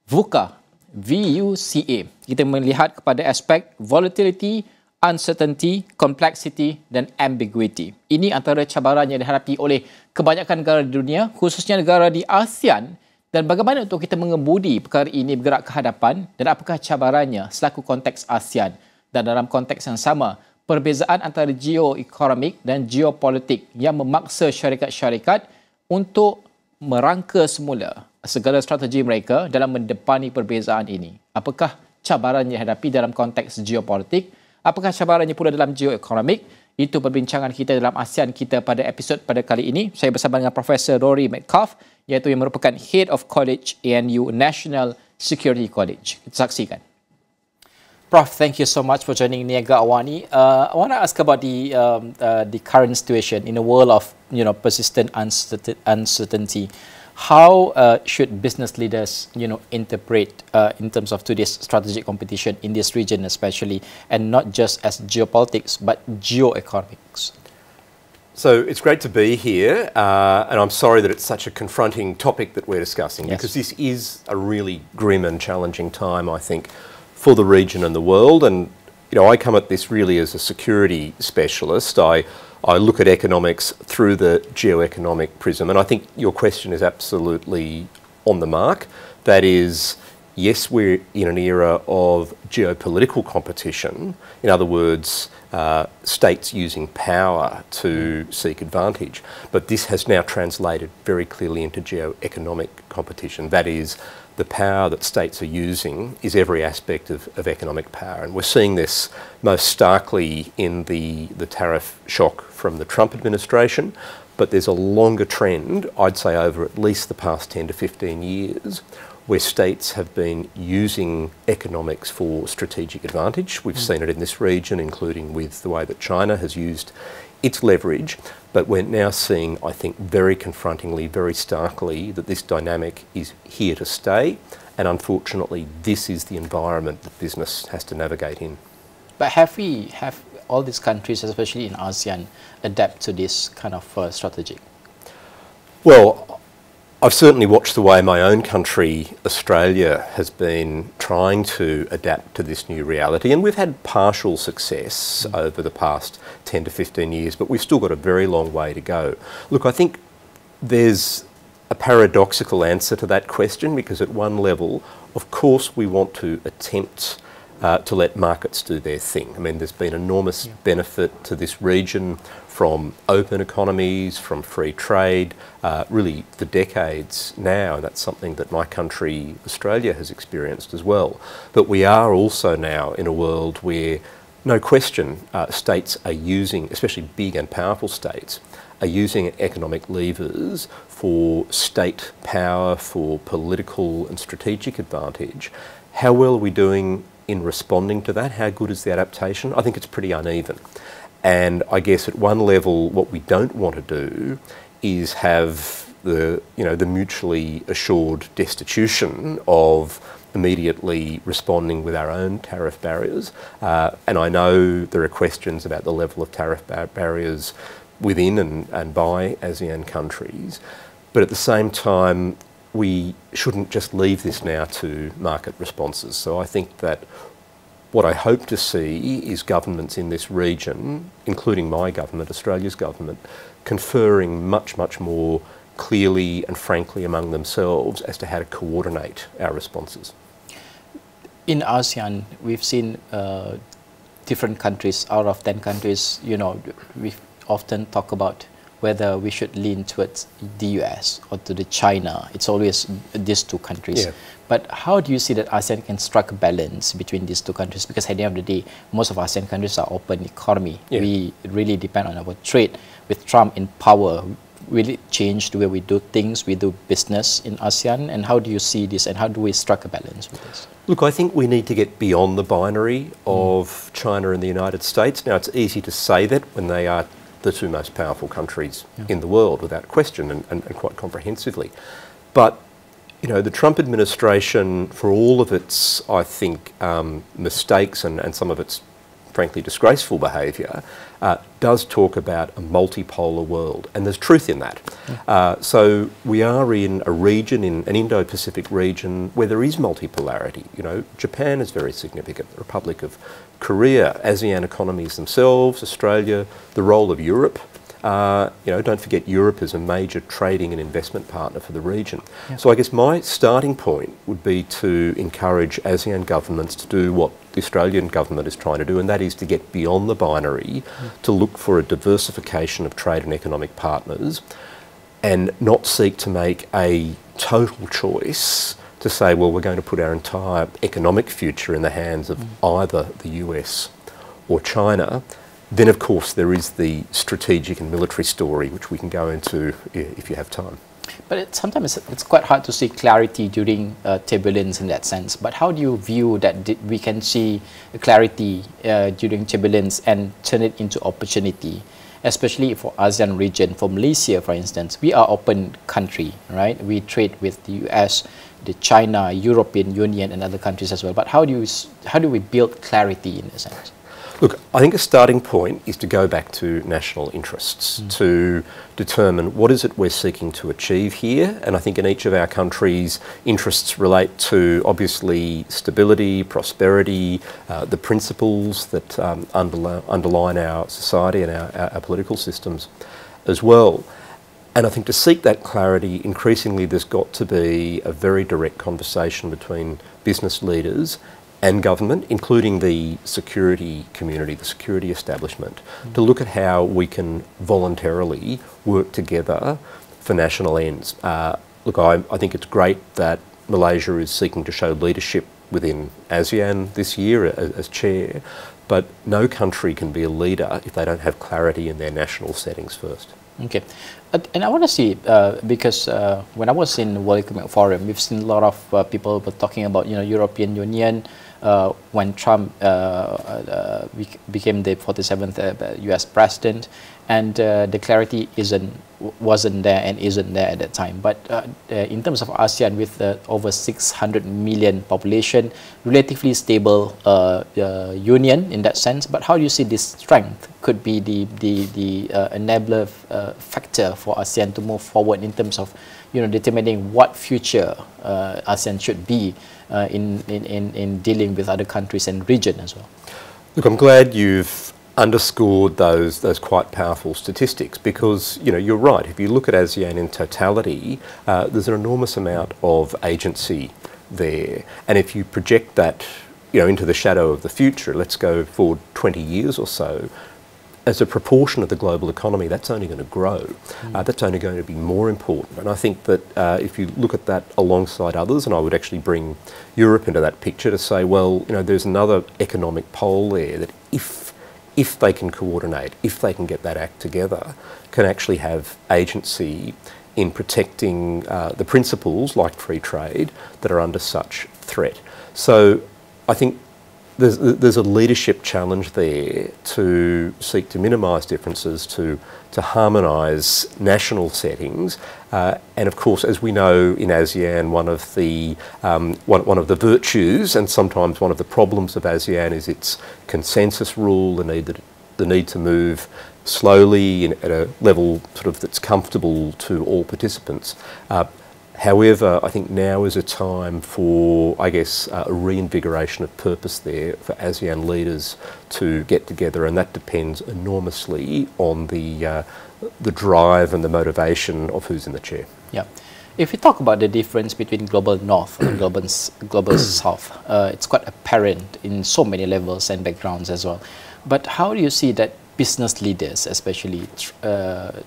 VUCA, VUCA. Kita melihat kepada aspek volatility, uncertainty, complexity dan ambiguity. Ini antara cabaran yang dihadapi oleh kebanyakan negara di dunia, khususnya negara di ASEAN, dan bagaimana untuk kita mengemudi perkara ini bergerak ke hadapan dan apakah cabarannya selaku konteks ASEAN. Dan dalam konteks yang sama, perbezaan antara geoekonomik dan geopolitik yang memaksa syarikat-syarikat untuk merangka semula segala strategi mereka dalam mendepani perbezaan ini. Apakah cabaran yang dihadapi dalam konteks geopolitik? Apakah cabarannya pula dalam geoekonomik? Itu perbincangan kita dalam ASEAN Kita pada episod pada kali ini. Saya bersama dengan Professor Rory Medcalf, iaitu yang merupakan Head of College ANU National Security College. Kita saksikan. Prof, thank you so much for joining Niaga AWANI. I want to ask about the current situation in a world of persistent uncertainty. How should business leaders interpret in terms of today's strategic competition in this region especially, and not just as geopolitics but geoeconomics? So it's great to be here, and I'm sorry that it's such a confronting topic that we're discussing, because this is a really grim and challenging time, I think, for the region and the world. And I come at this really as a security specialist. I look at economics through the geoeconomic prism, and I think your question is absolutely on the mark. That is, yes, we're in an era of geopolitical competition. In other words, states using power to seek advantage. But this has now translated very clearly into geoeconomic competition. That is, the power that states are using is every aspect of economic power. And we're seeing this most starkly in the tariff shock from the Trump administration, but there's a longer trend, I'd say over at least the past 10 to 15 years, where states have been using economics for strategic advantage. We've seen it in this region, including with the way that China has used its leverage, but we're now seeing, I think, very confrontingly, very starkly, that this dynamic is here to stay, and unfortunately this is the environment that business has to navigate in. But have all these countries, especially in ASEAN, adapt to this kind of strategy? Well, I've certainly watched the way my own country, Australia, has been trying to adapt to this new reality, and we've had partial success over the past 10 to 15 years, but we've still got a very long way to go. Look, I think there's a paradoxical answer to that question, because at one level, of course, we want to attempt to let markets do their thing. I mean, there's been enormous benefit to this region from open economies, from free trade, really for decades now, and that's something that my country, Australia, has experienced as well. But we are also now in a world where, no question, states are using, especially big and powerful states, are using economic levers for state power, for political and strategic advantage. How well are we doing in responding to that? How good is the adaptation? I think it's pretty uneven. And I guess at one level, what we don't want to do is have the mutually assured destitution of immediately responding with our own tariff barriers. And I know there are questions about the level of tariff barriers within and by ASEAN countries. But at the same time, we shouldn't just leave this now to market responses. So I think that what I hope to see is governments in this region, including my government, Australia's government, conferring much, much more clearly and frankly among themselves as to how to coordinate our responses. In ASEAN, we've seen different countries. Out of 10 countries, we often talk about whether we should lean towards the US or to the China. It's always these two countries. Yeah. But how do you see that ASEAN can strike a balance between these two countries? Because at the end of the day, most of ASEAN countries are open economy. Yeah. We really depend on our trade. With Trump in power, will it change the way we do things, we do business in ASEAN? And how do you see this, and how do we strike a balance with this? Look, I think we need to get beyond the binary of China and the United States. Now, it's easy to say that when they are the two most powerful countries in the world, without question, and quite comprehensively. But, the Trump administration, for all of its, I think, mistakes and some of its, frankly, disgraceful behaviour, does talk about a multipolar world, and there's truth in that. So we are in a region, in an Indo-Pacific region, where there is multipolarity. You know, Japan is very significant, the Republic of Korea, ASEAN economies themselves, Australia, the role of Europe. You know, don't forget Europe is a major trading and investment partner for the region. So I guess my starting point would be to encourage ASEAN governments to do what the Australian government is trying to do, and that is to get beyond the binary, to look for a diversification of trade and economic partners, and not seek to make a total choice to say, well, we're going to put our entire economic future in the hands of either the US or China. Then, of course, there is the strategic and military story, which we can go into if you have time. But sometimes it's quite hard to see clarity during turbulence in that sense. But how do you view that we can see clarity during turbulence and turn it into opportunity, especially for ASEAN region? For Malaysia, for instance, we are open country, right? We trade with the US, the China, European Union, and other countries as well. But how do we build clarity in a sense? Look, I think a starting point is to go back to national interests, to determine what is it we're seeking to achieve here. And I think in each of our countries, interests relate to, obviously, stability, prosperity, the principles that underline our society and our political systems as well. And I think to seek that clarity, increasingly there's got to be a very direct conversation between business leaders and government, including the security community, the security establishment, to look at how we can voluntarily work together for national ends. Look, I think it's great that Malaysia is seeking to show leadership within ASEAN this year as chair, but no country can be a leader if they don't have clarity in their national settings first. Okay, and I want to see, because when I was in World Economic Forum, we've seen a lot of people were talking about, you know, European Union, when Trump became the 47th US president, and the clarity wasn't there and isn't there at that time. But in terms of ASEAN, with over 600 million population, relatively stable union in that sense. But how do you see this strength could be the enabler factor for ASEAN to move forward in terms of, you know, determining what future ASEAN should be in dealing with other countries and region as well? Look, I'm glad you've underscored those quite powerful statistics, because, you know, you're right. If you look at ASEAN in totality, there's an enormous amount of agency there, and if you project that, you know, into the shadow of the future, let's go forward 20 years or so, as a proportion of the global economy, that's only going to grow. That's only going to be more important. And I think that if you look at that alongside others, and I would actually bring Europe into that picture to say, well, you know, there's another economic pole there that if they can coordinate, if they can get that act together, can actually have agency in protecting the principles like free trade that are under such threat. So I think there's a leadership challenge there to seek to minimise differences, to harmonise national settings, and of course, as we know in ASEAN, one of the virtues and sometimes one of the problems of ASEAN is its consensus rule, the need to move slowly at a level sort of that's comfortable to all participants. However, I think now is a time for, I guess, a reinvigoration of purpose there for ASEAN leaders to get together, and that depends enormously on the drive and the motivation of who's in the chair. Yeah. If we talk about the difference between global north and global south, it's quite apparent in so many levels and backgrounds as well. But how do you see that business leaders, especially,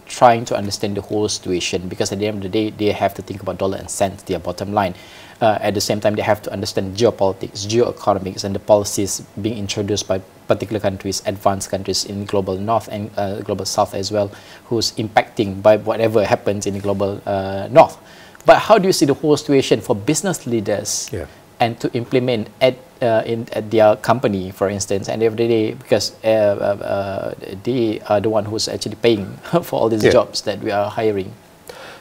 trying to understand the whole situation? Because at the end of the day, they have to think about dollar and cents, their bottom line. At the same time, they have to understand geopolitics, geoeconomics, and the policies being introduced by particular countries, advanced countries in global north and global south as well, who's impacting by whatever happens in the global north. But how do you see the whole situation for business leaders and to implement at their company, for instance, and every day, because they are the one who's actually paying for all these jobs that we are hiring?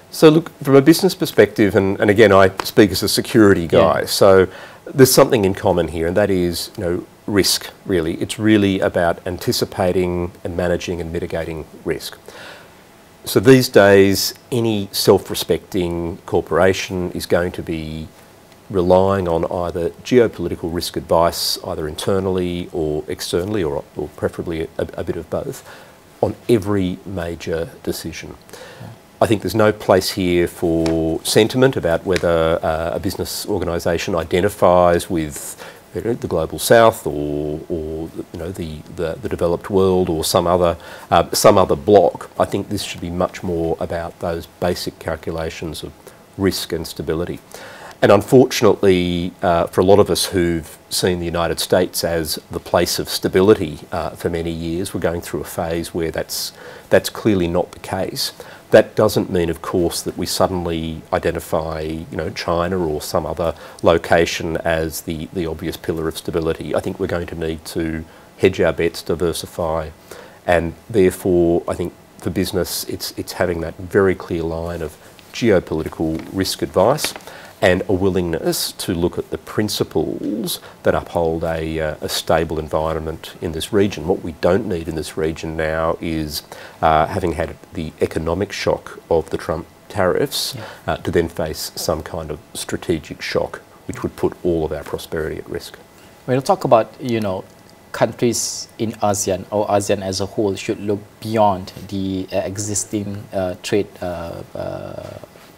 So look, from a business perspective, and again, I speak as a security guy, so there's something in common here, and that is, you know, risk, really. It's really about anticipating and managing and mitigating risk. So these days, any self-respecting corporation is going to be relying on either geopolitical risk advice, either internally or externally, or preferably a bit of both, on every major decision. I think there's no place here for sentiment about whether a business organisation identifies with the global south or the developed world or some other bloc. I think this should be much more about those basic calculations of risk and stability. And unfortunately, for a lot of us who've seen the United States as the place of stability for many years, we're going through a phase where that's clearly not the case. That doesn't mean, of course, that we suddenly identify, China or some other location as the obvious pillar of stability. I think we're going to need to hedge our bets, diversify, and therefore, I think for business, it's having that very clear line of geopolitical risk advice and a willingness to look at the principles that uphold a stable environment in this region. What we don't need in this region now is, having had the economic shock of the Trump tariffs, to then face some kind of strategic shock, which would put all of our prosperity at risk. When you talk about, countries in ASEAN or ASEAN as a whole should look beyond the existing trade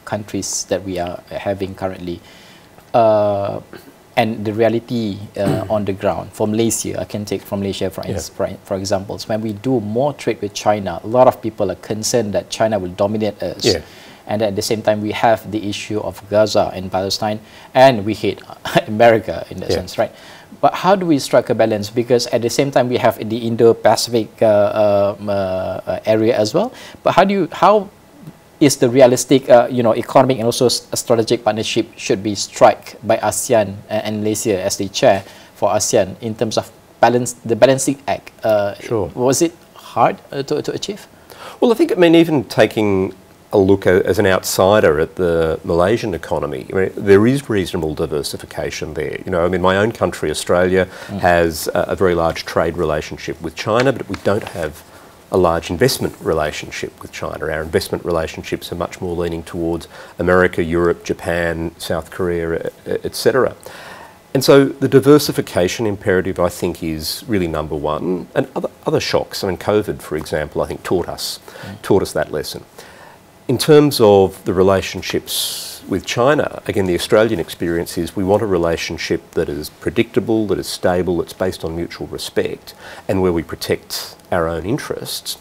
countries that we are having currently, and the reality on the ground. For Malaysia, I can take from Malaysia for example. When we do more trade with China, a lot of people are concerned that China will dominate us. And at the same time, we have the issue of Gaza and Palestine, and we hate America in that sense, right? But how do we strike a balance? Because at the same time, we have the Indo-Pacific area as well. But how is the realistic, economic and also strategic partnership should be struck by ASEAN and Malaysia as the chair for ASEAN in terms of the balancing act? Was it hard to achieve? Well, I think, even taking a look as an outsider at the Malaysian economy, there is reasonable diversification there. My own country, Australia, has a very large trade relationship with China, but we don't have a large investment relationship with China. Our investment relationships are much more leaning towards America, Europe, Japan, South Korea, etc. And so the diversification imperative, I think, is really number one. And other shocks, COVID, for example, I think taught us that lesson. In terms of the relationships with China, again, the Australian experience is we want a relationship that is predictable, that is stable, that's based on mutual respect, and where we protect our own interests.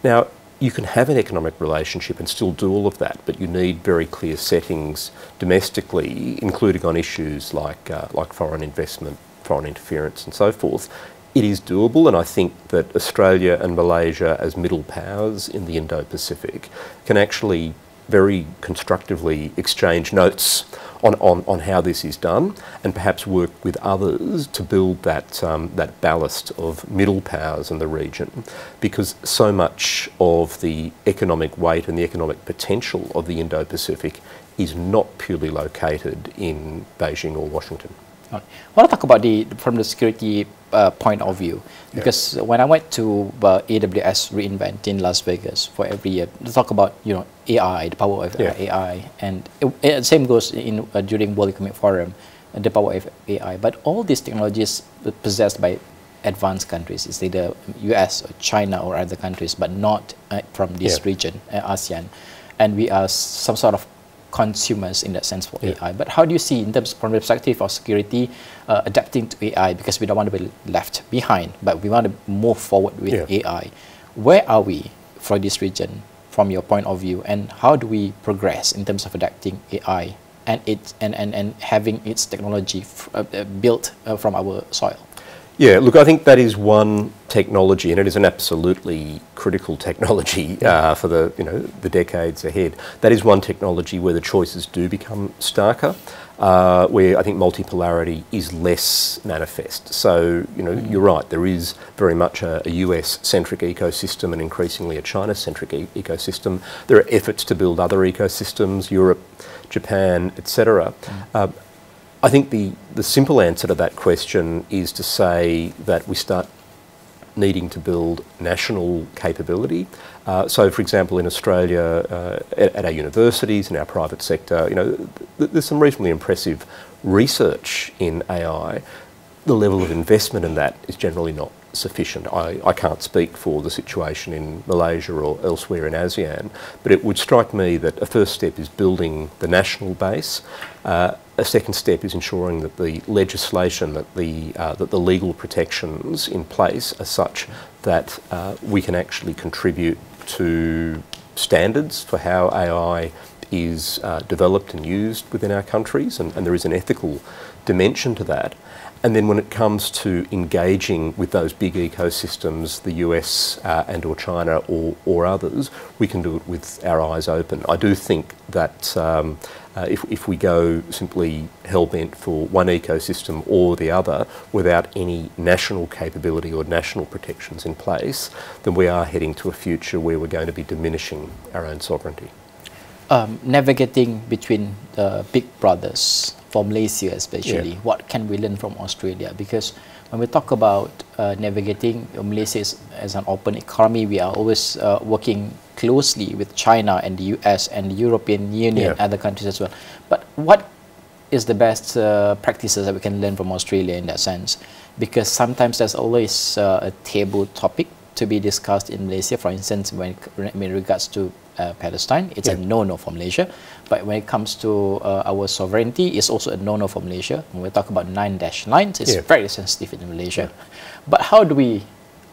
Now, you can have an economic relationship and still do all of that, but you need very clear settings domestically, including on issues like foreign investment, foreign interference, and so forth. It is doable, and I think that Australia and Malaysia, as middle powers in the Indo-Pacific, can actually very constructively exchange notes on how this is done, and perhaps work with others to build that ballast of middle powers in the region, because so much of the economic weight and the economic potential of the Indo-Pacific is not purely located in Beijing or Washington. I want to talk about from the security point of view, because when I went to AWS reInvent in Las Vegas for every year, to talk about AI, the power of AI, and the same goes during World Economic Forum, the power of AI. But all these technologies are possessed by advanced countries, it's either US or China or other countries, but not from this region, ASEAN, and we are some sort of consumers in that sense for AI. But how do you see, in terms from the perspective of security, adapting to AI, because we don't want to be left behind, but we want to move forward with AI. Where are we for this region from your point of view, and how do we progress in terms of adapting AI and having its technology built from our soil? Yeah, look, I think that is one technology, and it is an absolutely critical technology for the decades ahead. That is one technology where the choices do become starker, where I think multipolarity is less manifest. So, you're right, there is very much a US-centric ecosystem and increasingly a China-centric ecosystem. There are efforts to build other ecosystems, Europe, Japan, etc. I think the simple answer to that question is to say that we start needing to build national capability. So, for example, in Australia, at our universities, in our private sector, there's some reasonably impressive research in AI. The level of investment in that is generally not sufficient. I can't speak for the situation in Malaysia or elsewhere in ASEAN, but it would strike me that a first step is building the national base. A second step is ensuring that the legislation, that the legal protections in place are such that we can actually contribute to standards for how AI is developed and used within our countries, and there is an ethical dimension to that. And then when it comes to engaging with those big ecosystems, the US and or China or others, we can do it with our eyes open. I do think that if we go simply hell-bent for one ecosystem or the other without any national capability or national protections in place, then we are heading to a future where we're going to be diminishing our own sovereignty. Navigating between the big brothers, for Malaysia especially, what can we learn from Australia? Because when we talk about navigating Malaysia as an open economy, we are always working closely with China and the US and the European Union and other countries as well. But what is the best practices that we can learn from Australia in that sense? Because sometimes there's always a taboo topic to be discussed in Malaysia. For instance, when in regards to Palestine, it's a no-no for Malaysia. But when it comes to our sovereignty, it's also a no-no for Malaysia. When we talk about 9-9, it's very sensitive in Malaysia. But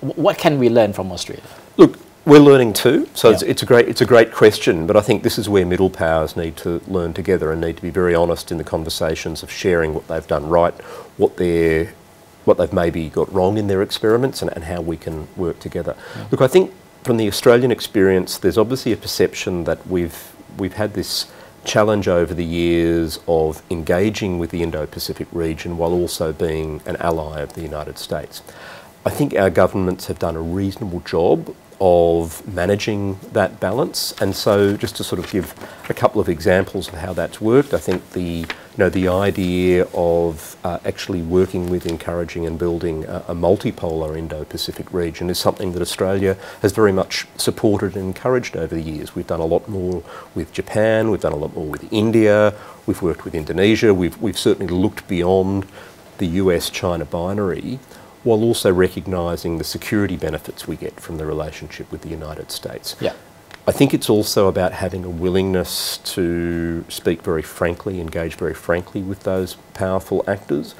what can we learn from Australia? Look, we're learning too, so it's a great question, but I think this is where middle powers need to learn together and need to be very honest in the conversations of sharing what they've done right, what they've maybe got wrong in their experiments, and how we can work together. Look, I think from the Australian experience, there's obviously a perception that we've had this challenge over the years of engaging with the Indo-Pacific region while also being an ally of the United States. I think our governments have done a reasonable job of managing that balance, and so just to sort of give a couple of examples of how that's worked, I think the idea of actually working with, encouraging and building a multipolar Indo-Pacific region is something that Australia has very much supported and encouraged over the years. We've done a lot more with Japan, we've done a lot more with India, we've worked with Indonesia, we've certainly looked beyond the US-China binary, while also recognising the security benefits we get from the relationship with the United States. I think it's also about having a willingness to speak very frankly, engage very frankly with those powerful actors.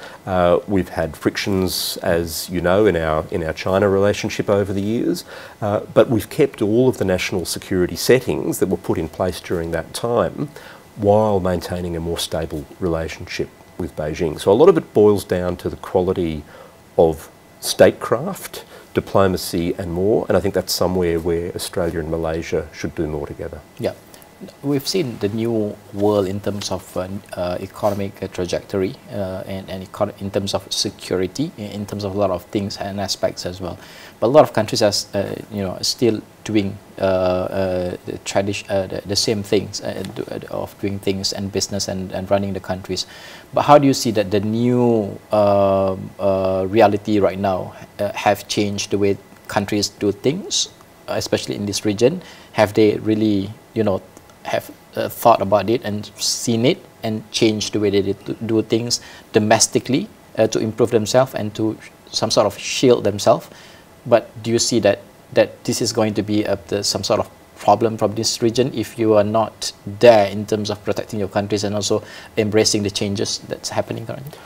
We've had frictions, as you know, in our China relationship over the years, but we've kept all of the national security settings that were put in place during that time while maintaining a more stable relationship with Beijing. So a lot of it boils down to the quality of statecraft, diplomacy and more, and I think that's somewhere where Australia and Malaysia should do more together. Yeah, we've seen the new world in terms of economic trajectory and in terms of security, in terms of a lot of things and aspects as well. But a lot of countries are still doing the same things of doing things and business and running the countries. But how do you see that the new reality right now have changed the way countries do things, especially in this region? Have they really, have thought about it and seen it and changed the way they do things domestically to improve themselves and to some sort of shield themselves? But do you see that this is going to be some sort of problem from this region if you are not there in terms of protecting your countries and also embracing the changes that's happening currently?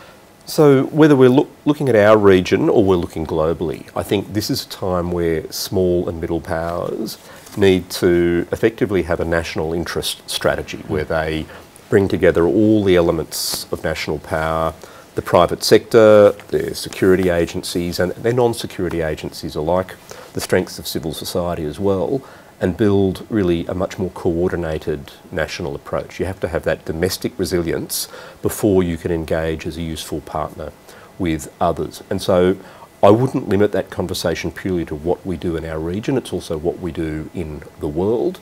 So whether we're looking at our region or we're looking globally, I think this is a time where small and middle powers need to effectively have a national interest strategy where they bring together all the elements of national power, the private sector, their security agencies and their non-security agencies alike, the strengths of civil society as well, and build really a much more coordinated national approach. You have to have that domestic resilience before you can engage as a useful partner with others. And so I wouldn't limit that conversation purely to what we do in our region, it's also what we do in the world,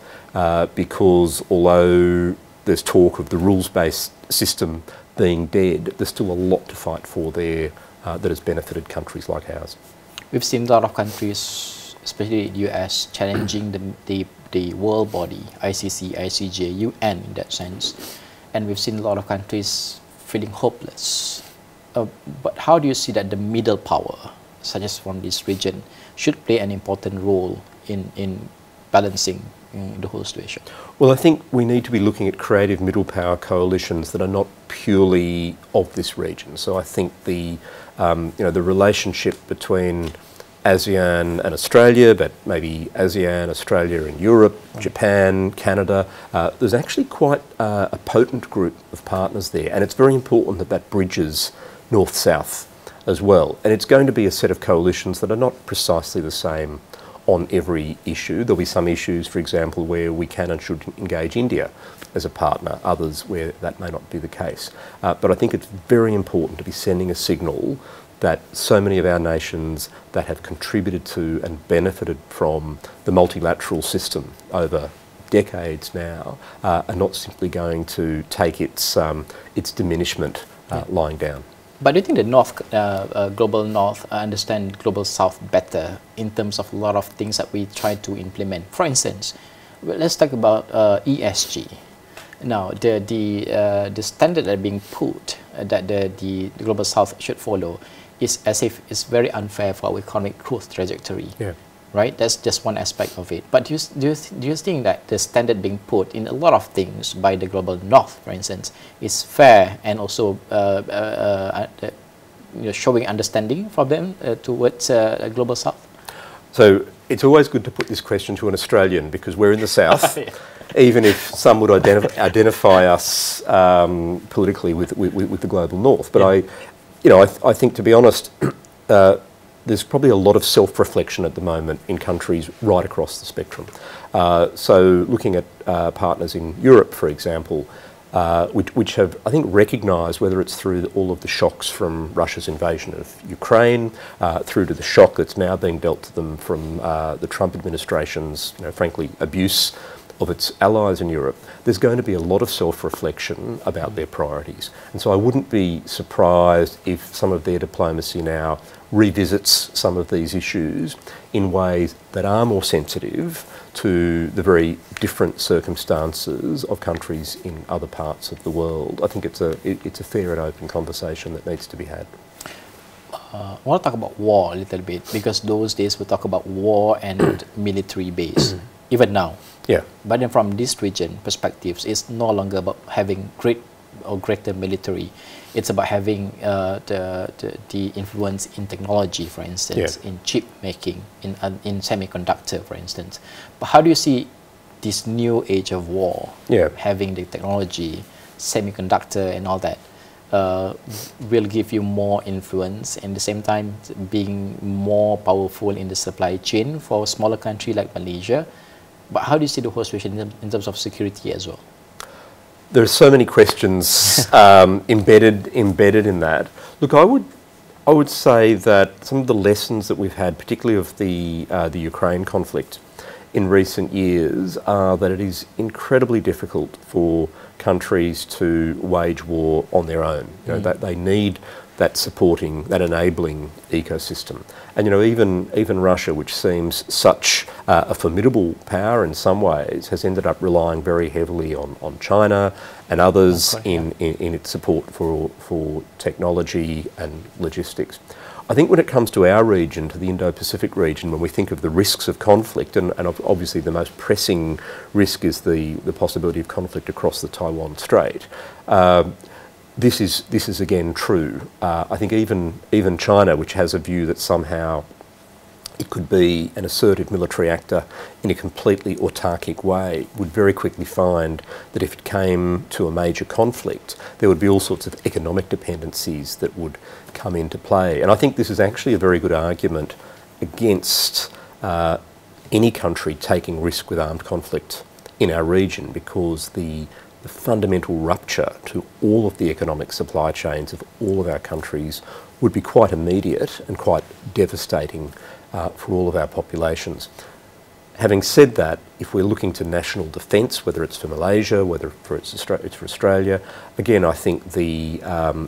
because although there's talk of the rules-based system being dead, there's still a lot to fight for there that has benefited countries like ours. We've seen a lot of countries, especially the US, challenging the world body, ICC, ICJ, UN in that sense. And we've seen a lot of countries feeling hopeless. But how do you see that the middle power, such as from this region, should play an important role in balancing the whole situation? Well, I think we need to be looking at creative middle power coalitions that are not purely of this region. So I think the relationship between ASEAN and Australia, but maybe ASEAN, Australia and Europe, Japan, Canada, there's actually quite a potent group of partners there, and it's very important that that bridges north-south as well. And it's going to be a set of coalitions that are not precisely the same on every issue. There'll be some issues, for example, where we can and should engage India as a partner, others where that may not be the case. But I think it's very important to be sending a signal that so many of our nations that have contributed to and benefited from the multilateral system over decades now are not simply going to take its diminishment lying down. But do you think the global North understand global South better in terms of a lot of things that we try to implement? For instance, let's talk about ESG. Now, the standard that are being put that the global South should follow is as if it's very unfair for our economic growth trajectory. Yeah. Right? That's just one aspect of it. But do you think that the standard being put in a lot of things by the global North, for instance, is fair and also showing understanding from them towards a global South? So it's always good to put this question to an Australian because we're in the South. Yeah. Even if some would identify us politically with the global North. But yeah. I think, to be honest, there's probably a lot of self-reflection at the moment in countries right across the spectrum. So looking at partners in Europe, for example, which have, I think, recognised, whether it's through all of the shocks from Russia's invasion of Ukraine, through to the shock that's now being dealt to them from the Trump administration's, frankly, abuse of its allies in Europe, there's going to be a lot of self-reflection about their priorities. And so I wouldn't be surprised if some of their diplomacy now revisits some of these issues in ways that are more sensitive to the very different circumstances of countries in other parts of the world. I think it's a fair and open conversation that needs to be had. I want to talk about war a little bit, because those days we talk about war and military base, even now. Yeah. But then from this region perspectives, it's no longer about having greater military. It's about having the influence in technology, for instance, in chip making, in semiconductor, for instance. But how do you see this new age of war, having the technology, semiconductor and all that, will give you more influence, and at the same time being more powerful in the supply chain for a smaller country like Malaysia? But how do you see the whole situation in terms of security as well? There are so many questions embedded in that. Look, I would say that some of the lessons that we've had, particularly of the Ukraine conflict in recent years, are that it is incredibly difficult for countries to wage war on their own. That they need that supporting, that enabling ecosystem. And even Russia, which seems such a formidable power in some ways, has ended up relying very heavily on China and others in its support for technology and logistics. I think when it comes to our region, to the Indo-Pacific region, when we think of the risks of conflict, and obviously the most pressing risk is the possibility of conflict across the Taiwan Strait, this is again true. I think even China, which has a view that somehow it could be an assertive military actor in a completely autarkic way, would very quickly find that if it came to a major conflict, there would be all sorts of economic dependencies that would come into play. And I think this is actually a very good argument against any country taking risk with armed conflict in our region, because the fundamental rupture to all of the economic supply chains of all of our countries would be quite immediate and quite devastating for all of our populations. Having said that, if we're looking to national defence, whether it's for Malaysia, whether it's for Australia, again, I think the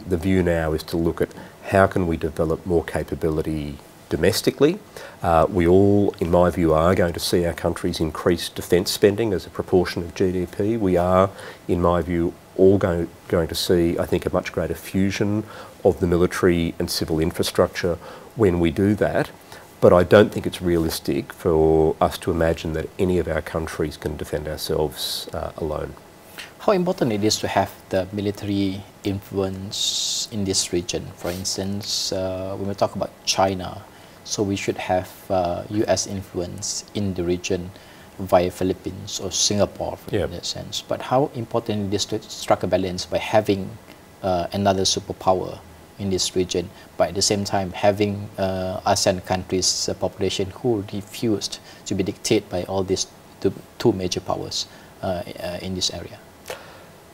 view now is to look at how can we develop more capability domestically. We all, in my view, are going to see our countries increase defence spending as a proportion of GDP. We are, in my view, all going to see, I think, a much greater fusion of the military and civil infrastructure when we do that. But I don't think it's realistic for us to imagine that any of our countries can defend ourselves alone. How important it is to have the military influence in this region? For instance, when we talk about China, so we should have US influence in the region via Philippines or Singapore in that sense. But how important it is to strike a balance by having another superpower in this region, but at the same time having ASEAN countries' population who refused to be dictated by all these two major powers in this area.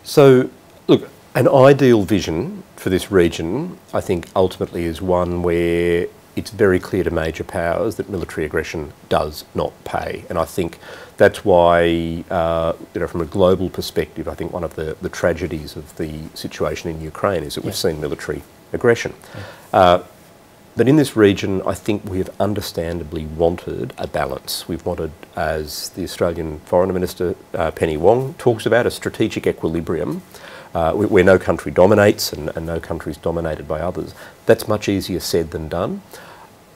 So, look, an ideal vision for this region, I think, ultimately is one where it's very clear to major powers that military aggression does not pay. And I think that's why, from a global perspective, I think one of the tragedies of the situation in Ukraine is that we've seen military aggression. But in this region, I think we have understandably wanted a balance. We've wanted, as the Australian Foreign Minister Penny Wong talks about, a strategic equilibrium where no country dominates and no country is dominated by others. That's much easier said than done.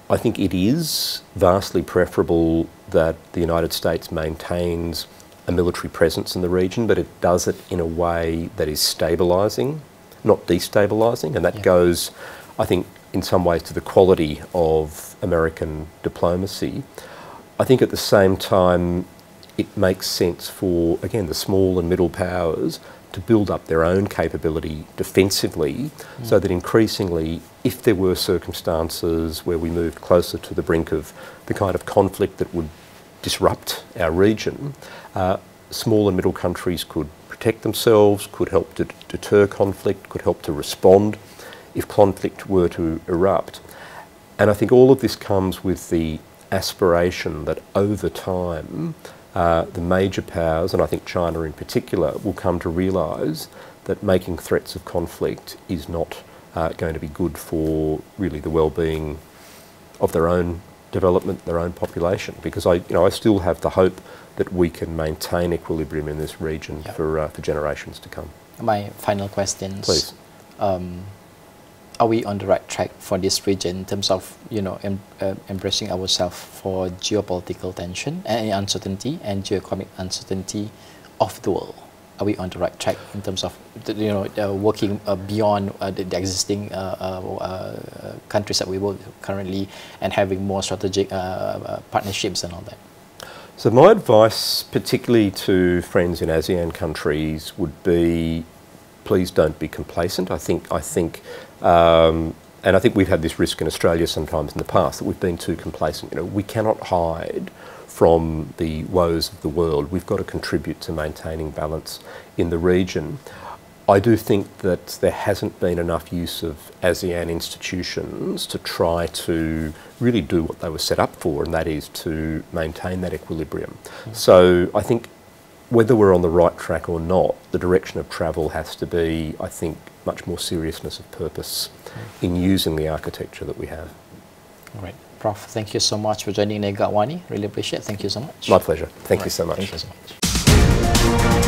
I think it is vastly preferable that the United States maintains a military presence in the region, but it does it in a way that is stabilising, not destabilising, and that goes, I think, in some ways to the quality of American diplomacy. I think at the same time it makes sense for, again, the small and middle powers to build up their own capability defensively so that increasingly, if there were circumstances where we moved closer to the brink of the kind of conflict that would disrupt our region, small and middle countries could protect themselves, could help to deter conflict, could help to respond if conflict were to erupt. And I think all of this comes with the aspiration that over time the major powers, and I think China in particular, will come to realise that making threats of conflict is not going to be good for really the well-being of their own development, their own population. Because I still have the hope that we can maintain equilibrium in this region for generations to come. My final questions. Please. Are we on the right track for this region in terms of embracing ourselves for geopolitical tension and uncertainty and geoeconomic uncertainty of the world? Are we on the right track in terms of working beyond the existing countries that we work currently and having more strategic partnerships and all that? So my advice, particularly to friends in ASEAN countries, would be, please don't be complacent. I think we've had this risk in Australia sometimes in the past, that we've been too complacent. We cannot hide from the woes of the world. We've got to contribute to maintaining balance in the region. I do think that there hasn't been enough use of ASEAN institutions to try to really do what they were set up for, and that is to maintain that equilibrium. So I think whether we're on the right track or not, the direction of travel has to be, I think, much more seriousness of purpose in using the architecture that we have. All right. Prof, thank you so much for joining AWANI. Really appreciate it. Thank you so much. My pleasure. Thank you so much. Thank you so much.